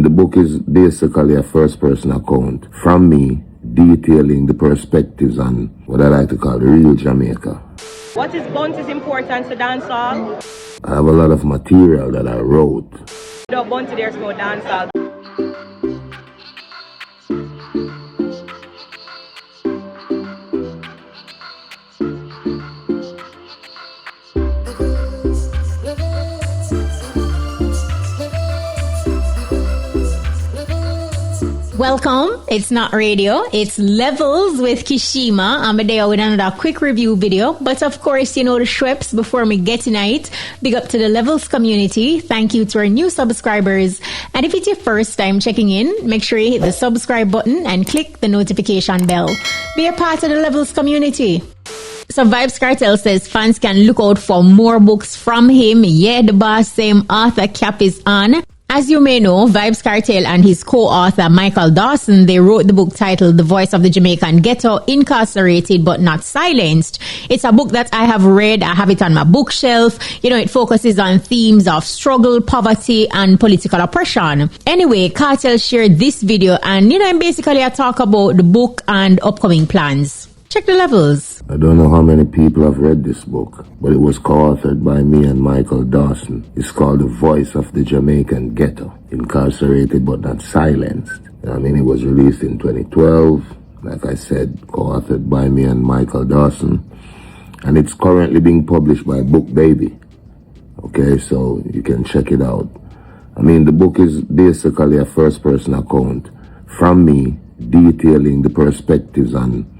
The book is basically a first-person account from me detailing the perspectives on what I like to call the real Jamaica. What is bunty's importance to dancehall? I have a lot of material that I wrote. Without bunty, there's no dancehall. Welcome. It's not radio. It's Levels with Kshema. I'm there with another quick review video. But of course, you know the Schweppes before me get tonight. Big up to the Levels community. Thank you to our new subscribers. And if it's your first time checking in, make sure you hit the subscribe button and click the notification bell. Be a part of the Levels community. So Vybz Kartel says fans can look out for more books from him. Yeah, the boss same author cap is on. As you may know, Vybz Kartel and his co-author Michael Dawson, they wrote the book titled The Voice of the Jamaican Ghetto, Incarcerated But Not Silenced. It's a book that I have read. I have it on my bookshelf. You know, it focuses on themes of struggle, poverty, and political oppression. Anyway, Kartel shared this video and, you know, basically I talk about the book and upcoming plans. Check the levels. I don't know how many people have read this book, but it was co-authored by me and Michael Dawson. It's called The Voice of the Jamaican Ghetto, Incarcerated But Not Silenced. I mean, it was released in 2012, like I said, co-authored by me and Michael Dawson. And it's currently being published by Book Baby. Okay, so you can check it out. I mean, the book is basically a first-person account from me detailing the perspectives on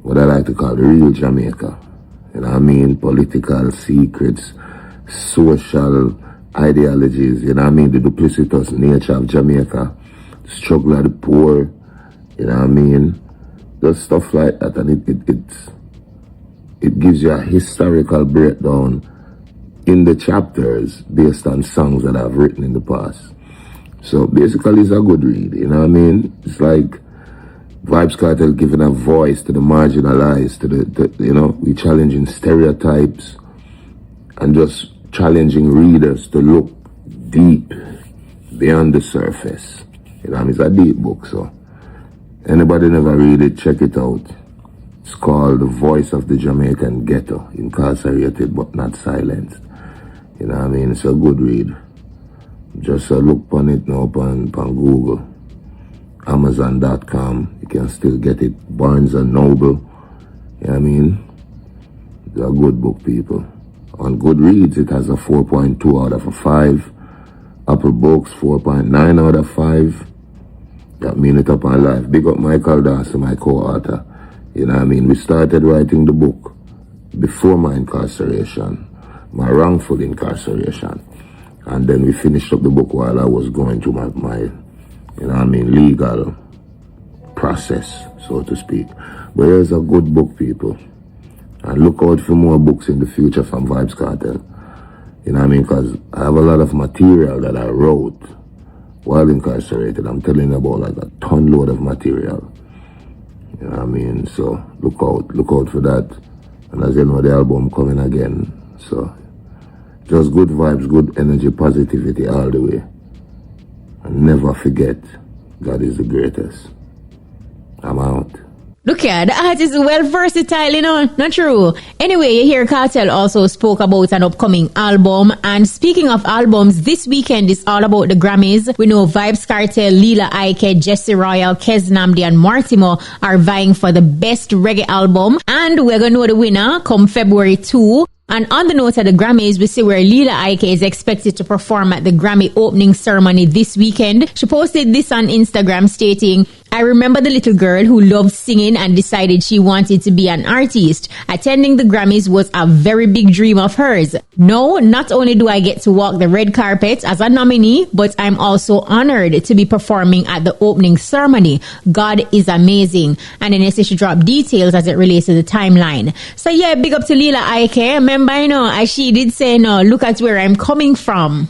what I like to call the real Jamaica. You know what I mean? Political secrets, social ideologies, you know what I mean? The duplicitous nature of Jamaica, the struggle of the poor, you know what I mean? Just stuff like that, and it gives you a historical breakdown in the chapters based on songs that I've written in the past. So basically it's a good read, you know what I mean? It's like Vybz Kartel giving a voice to the marginalized, to the you know, we challenging stereotypes and just challenging readers to look deep beyond the surface. You know, I mean, it's a deep book, so anybody never read it, check it out. It's called The Voice of the Jamaican Ghetto, Incarcerated But Not Silenced. You know what I mean? It's a good read. Just look on it now on Google. Amazon.com, you can still get it. Barnes & Noble, you know what I mean? It's a good book, people. On Goodreads, it has a 4.2 out of 5. Apple Books, 4.9 out of 5. That mean it up on life. Big up Michael Dawson, my co-author. You know what I mean? We started writing the book before my incarceration, my wrongful incarceration. And then we finished up the book while I was going through my you know what I mean, legal process, so to speak. But it's a good book, people. And look out for more books in the future from Vybz Kartel. You know what I mean? Because I have a lot of material that I wrote while incarcerated. I'm telling you about like a ton load of material. You know what I mean? So look out for that. And as you know, the album coming again. So just good vibes, good energy, positivity all the way. And never forget, God is the greatest. I'm out. Look here, the artist is well versatile, you know, not true. Anyway, you hear Kartel also spoke about an upcoming album. And speaking of albums, this weekend is all about the Grammys. We know Vybz Kartel, Lila Ike, Jesse Royal, Kez Namdi, and Mortimer are vying for the best reggae album. And we're going to know the winner come February 2. And on the note of the Grammys, we see where Lila Ike is expected to perform at the Grammy opening ceremony this weekend. She posted this on Instagram stating, I remember the little girl who loved singing and decided she wanted to be an artist. Attending the Grammys was a very big dream of hers. No, not only do I get to walk the red carpet as a nominee, but I'm also honored to be performing at the opening ceremony. God is amazing. And then she dropped details as it relates to the timeline. So yeah, big up to Lila Ike. Remember, you know, as she did say, no, look at where I'm coming from.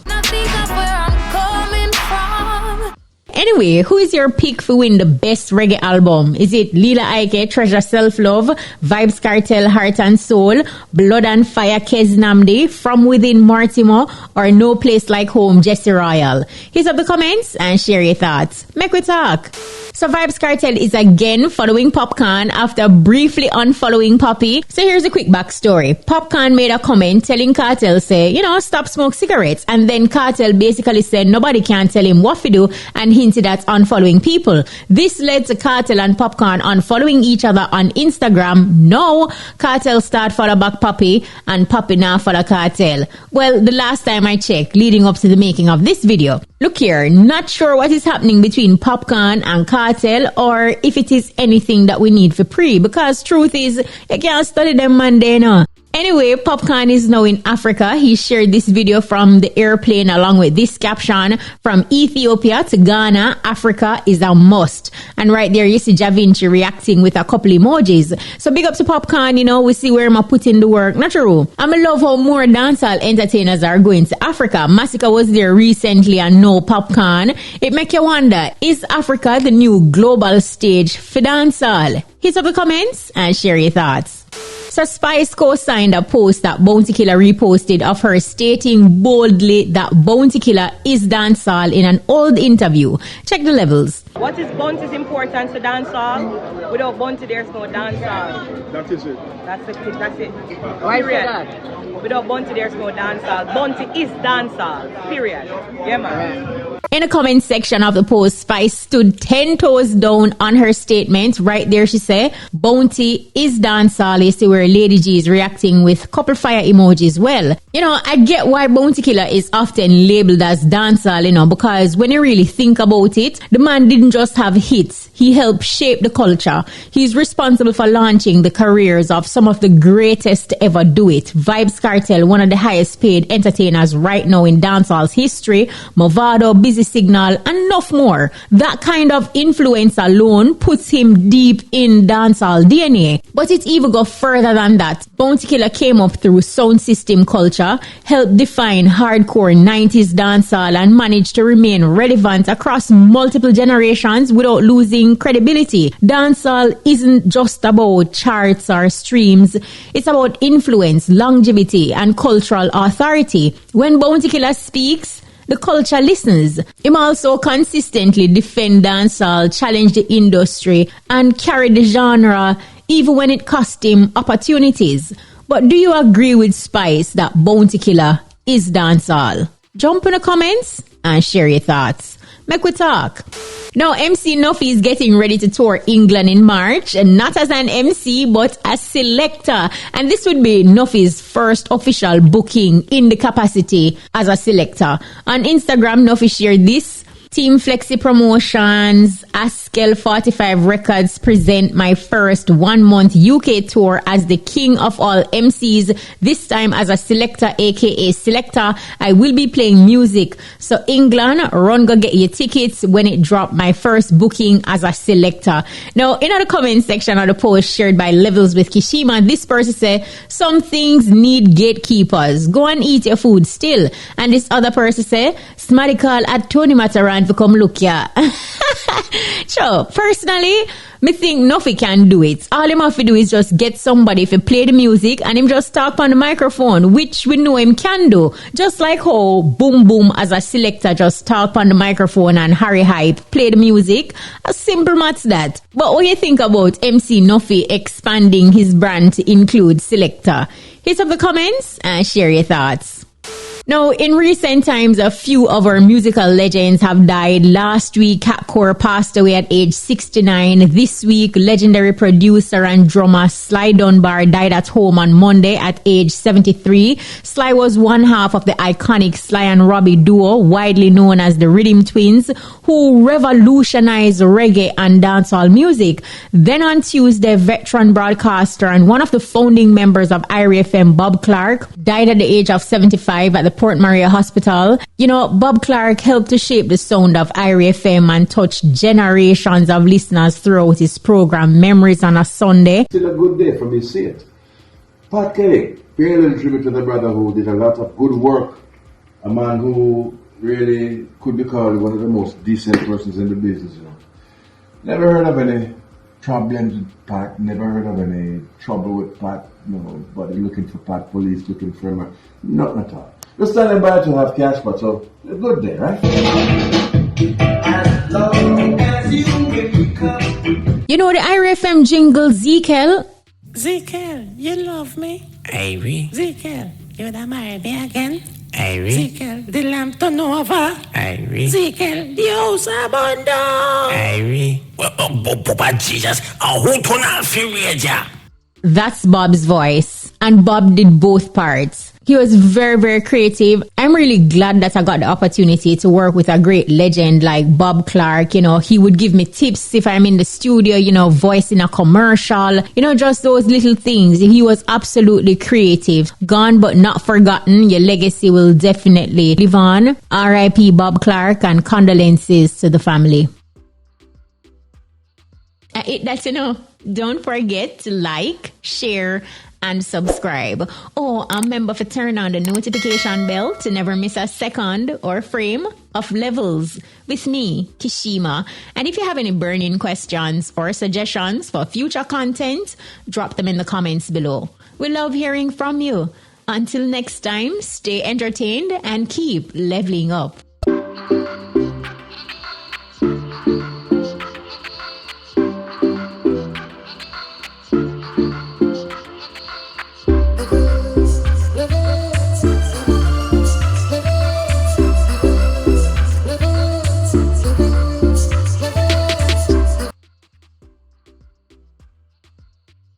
Anyway, who is your pick for win the best reggae album? Is it Lila Ike, Treasure Self Love, Vibes Cartel, Heart and Soul, Blood and Fire, Kez Namdi, From Within, Mortimer, or No Place Like Home, Jesse Royal? Hit up the comments and share your thoughts. Make we talk. So Vibes Cartel is again following Popcaan after briefly unfollowing Poppy. So here's a quick backstory. Popcaan made a comment telling Kartel, say, stop smoke cigarettes. And then Kartel basically said nobody can tell him what to do and hinted at unfollowing people. This led to Kartel and Popcaan unfollowing each other on Instagram. Now, Kartel start follow back Poppy and Poppy now follow Kartel. Well, the last time I checked, leading up to the making of this video. Look here, not sure what is happening between Popcaan and Kartel or if it is anything that we need for pre, because truth is, you can't study them Monday, no. Anyway, Popcaan is now in Africa. He shared this video from the airplane along with this caption: from Ethiopia to Ghana, Africa is a must. And right there, you see Ja Vinci reacting with a couple emojis. So big up to Popcaan, we see where I'm putting the work. Not true. I love how more dancehall entertainers are going to Africa. Massacre was there recently and no Popcaan. It make you wonder, is Africa the new global stage for dancehall? Hit up the comments and share your thoughts. So Spice co-signed a post that Bounty Killer reposted of her stating boldly that Bounty Killer is dancehall in an old interview. Check the levels. What is Bunty's importance to dancehall? Without Bunty, there's no dancehall. That is it. That's it. Why Period. that? Without Bunty, there's no dancehall. Bunty is dancehall. Period. Yeah, man. In the comment section of the post, Spice stood 10 toes down on her statement. Right there, she said, Bounty is dancehall. You see where Lady G is reacting with couple fire emojis. Well, I get why Bounty Killer is often labeled as dancehall, because when you really think about it, the man didn't just have hits. He helped shape the culture. He's responsible for launching the careers of some of the greatest to ever do it. Vibes Cartel, one of the highest paid entertainers right now in dancehall's history, Movado, Busy Signal, and enough more. That kind of influence alone puts him deep in dancehall DNA. But it even goes further than that. Bounty Killer came up through sound system culture, helped define hardcore 90s dancehall, and managed to remain relevant across multiple generations without losing credibility. Dancehall isn't just about charts or streams. It's about influence, longevity, and cultural authority. When Bounty Killer speaks, the culture listens. Him also consistently defend dancehall, challenge the industry, and carry the genre even when it cost him opportunities. But do you agree with Spice that Bounty Killer is dancehall? Jump in the comments and share your thoughts. Make we talk. Now, MC NUFFY is getting ready to tour England in March, and not as an MC, but as selector. And this would be NUFFY's first official booking in the capacity as a selector. On Instagram, NUFFY shared this. Team Flexi Promotions, Askel 45 Records present my first 1 month UK tour as the king of all MCs, this time as a selector, aka selector. I will be playing music. So England, run go get your tickets when it drop my first booking as a selector. Now, in the comment section of the post shared by Levels with Kshema, this person said, some things need gatekeepers. Go and eat your food still. And this other person said, Smarty call at Tony Mataran to come look ya. So, personally, me think NUFFY can do it. All him have to do is just get somebody to play the music and him just talk on the microphone, which we know him can do. Just like how Boom Boom as a selector just talk on the microphone and Harry Hype play the music. A simple maths that. But what do you think about MC NUFFY expanding his brand to include selector? Hit up the comments and share your thoughts. Now, in recent times, a few of our musical legends have died. Last week, Cat Core passed away at age 69. This week, legendary producer and drummer Sly Dunbar died at home on Monday at age 73. Sly was one half of the iconic Sly and Robbie duo, widely known as the Rhythm Twins, who revolutionized reggae and dancehall music. Then on Tuesday, veteran broadcaster and one of the founding members of IRA FM, Bob Clark, died at the age of 75 at the Port Maria Hospital. You know, Bob Clark helped to shape the sound of IRA FM and touch generations of listeners throughout his program, Memories on a Sunday. Still a good day for me to see it. Pat Kelly, paying a little tribute to the brother who did a lot of good work. A man who really could be called one of the most decent persons in the business, you know. Never heard of any problems with Pat, never heard of any trouble with Pat, nobody looking for Pat, police looking for him, nothing at all. Just standing by to have cash, but so a good day, right? As long as you You know the IRFM jingle, Zekel? Zekel, you love me? Irie. Zekel, you would have married me again? Irie. Zekel, the lamp turn over? Irie. Zekel, the house abandoned? Irie. Papa Jesus, who turn off your radio? That's Bob's voice. And Bob did both parts. He was very, very creative. I'm really glad that I got the opportunity to work with a great legend like Bob Clark. You know, he would give me tips if I'm in the studio, voicing a commercial, just those little things. He was absolutely creative. Gone but not forgotten. Your legacy will definitely live on. R.I.P. Bob Clark and condolences to the family. Don't forget to like, share, and subscribe. Remember to turn on the notification bell to never miss a second or frame of Levels with me, Kshema. And if you have any burning questions or suggestions for future content, drop them in the comments below. We love hearing from you. Until next time, stay entertained and keep leveling up.